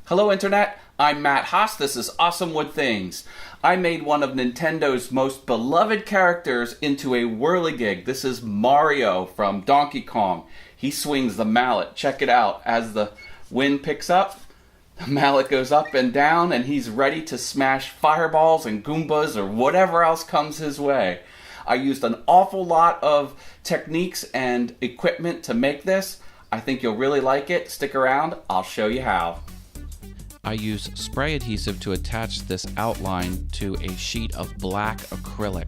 Hello Internet, I'm Matt Haas, this is Awesome Wood Things. I made one of Nintendo's most beloved characters into a whirligig. This is Mario from Donkey Kong. He swings the mallet. Check it out. As the wind picks up, the mallet goes up and down and he's ready to smash fireballs and Goombas or whatever else comes his way. I used an awful lot of techniques and equipment to make this. I think you'll really like it. Stick around, I'll show you how. I use spray adhesive to attach this outline to a sheet of black acrylic.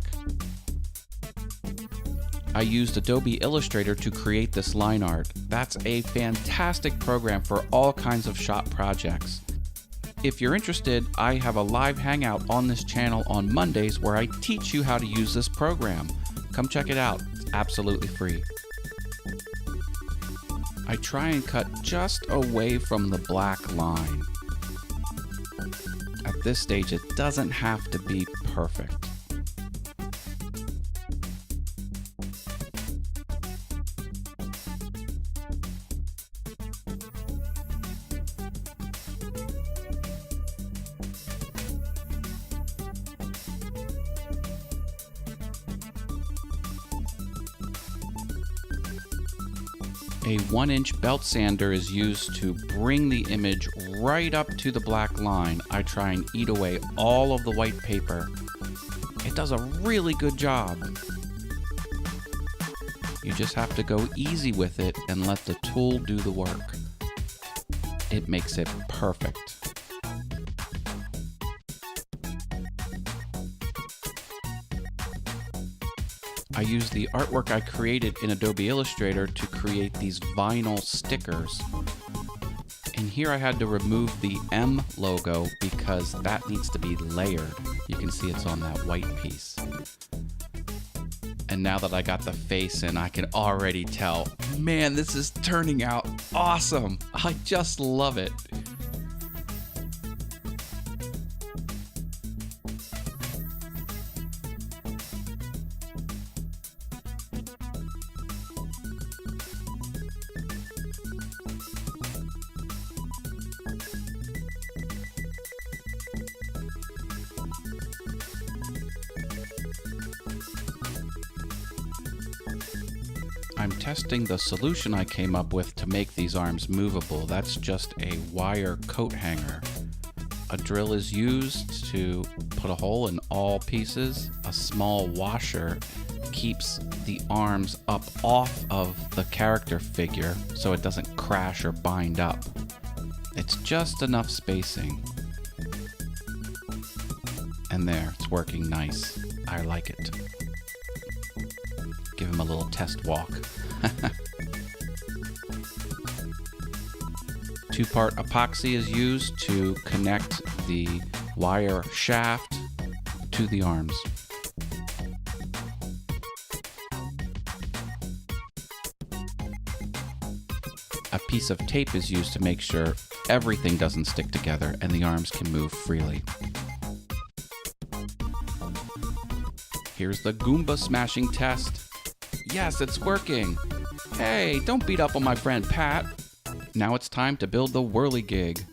I used Adobe Illustrator to create this line art. That's a fantastic program for all kinds of shop projects. If you're interested, I have a live hangout on this channel on Mondays where I teach you how to use this program. Come check it out. It's absolutely free. I try and cut just away from the black line. At this stage, it doesn't have to be perfect. A 1-inch belt sander is used to bring the image right up to the black line. I try and eat away all of the white paper. It does a really good job. You just have to go easy with it and let the tool do the work. It makes it perfect. I used the artwork I created in Adobe Illustrator to create these vinyl stickers. And here I had to remove the M logo because that needs to be layered. You can see it's on that white piece. And now that I got the face in, I can already tell, man, this is turning out awesome. I just love it. I'm testing the solution I came up with to make these arms movable. That's just a wire coat hanger. A drill is used to put a hole in all pieces. A small washer keeps the arms up off of the character figure so it doesn't crash or bind up. It's just enough spacing. And there, it's working nice. I like it. Give him a little test walk. 2-part epoxy is used to connect the wire shaft to the arms. A piece of tape is used to make sure everything doesn't stick together and the arms can move freely. Here's the Goomba smashing test. Yes, it's working! Hey, don't beat up on my friend Pat! Now it's time to build the whirligig.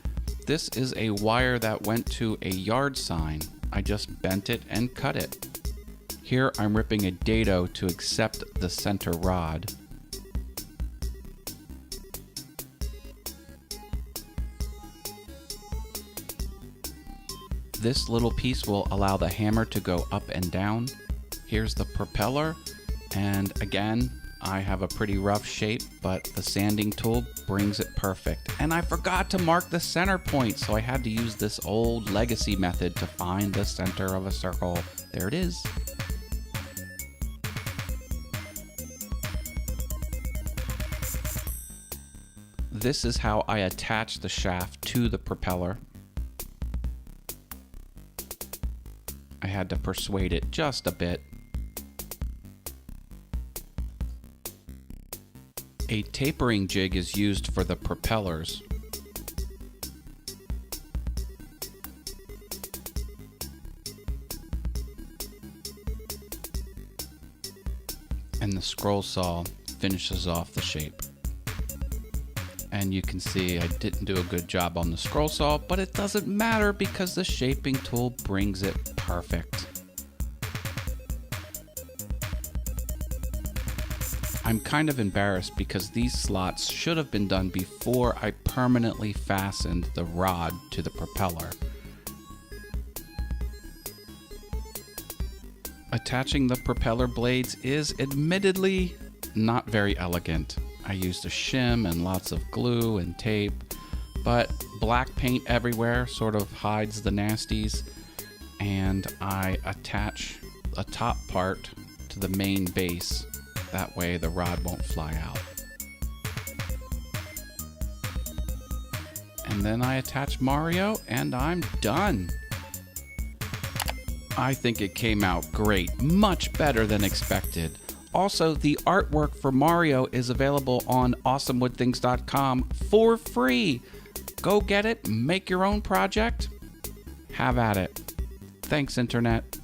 This is a wire that went to a yard sign. I just bent it and cut it. Here I'm ripping a dado to accept the center rod. This little piece will allow the hammer to go up and down. Here's the propeller. And again, I have a pretty rough shape, but the sanding tool brings it perfect. And I forgot to mark the center point, so I had to use this old legacy method to find the center of a circle. There it is. This is how I attach the shaft to the propeller. I had to persuade it just a bit. A tapering jig is used for the propellers. And the scroll saw finishes off the shape. And you can see I didn't do a good job on the scroll saw, but it doesn't matter because the shaping tool brings it perfect. I'm kind of embarrassed because these slots should have been done before I permanently fastened the rod to the propeller. Attaching the propeller blades is admittedly not very elegant. I used a shim and lots of glue and tape, but black paint everywhere sort of hides the nasties, and I attach a top part to the main base. That way the rod won't fly out. And then I attach Mario and I'm done. I think it came out great, much better than expected. Also, the artwork for Mario is available on awesomewoodthings.com for free. Go get it, make your own project, have at it. Thanks, Internet.